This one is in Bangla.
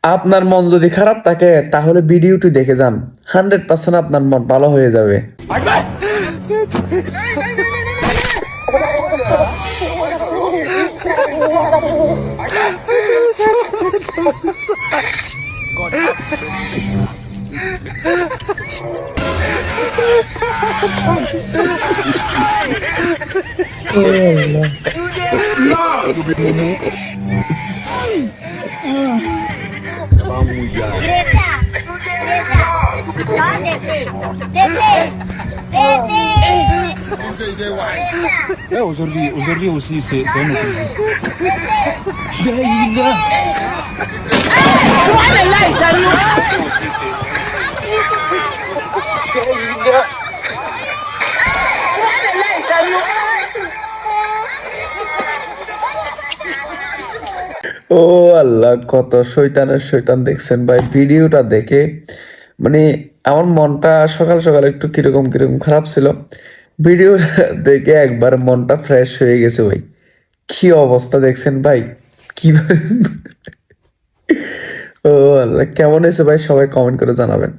আপনার মন যদি খারাপ থাকে তাহলে ভিডিওটি দেখে যান, 100% আপনার মন ভালো হয়ে যাবে। Aujourd'hui aussi, c'est un ও আল্লাহ, কত শয়তানের শয়তান দেখছেন ভাই ভিডিওটা দেখে। মানে আমার মনটা সকাল সকাল একটু কিরকম কিরকম খারাপ ছিল, ভিডিও দেখে একবার মনটা ফ্রেশ হয়ে গেছে ভাই। কি অবস্থা দেখছেন ভাই, কিভাবে ও আল্লাহ, কেমন হয়েছে ভাই সবাই কমেন্ট করে জানাবেন।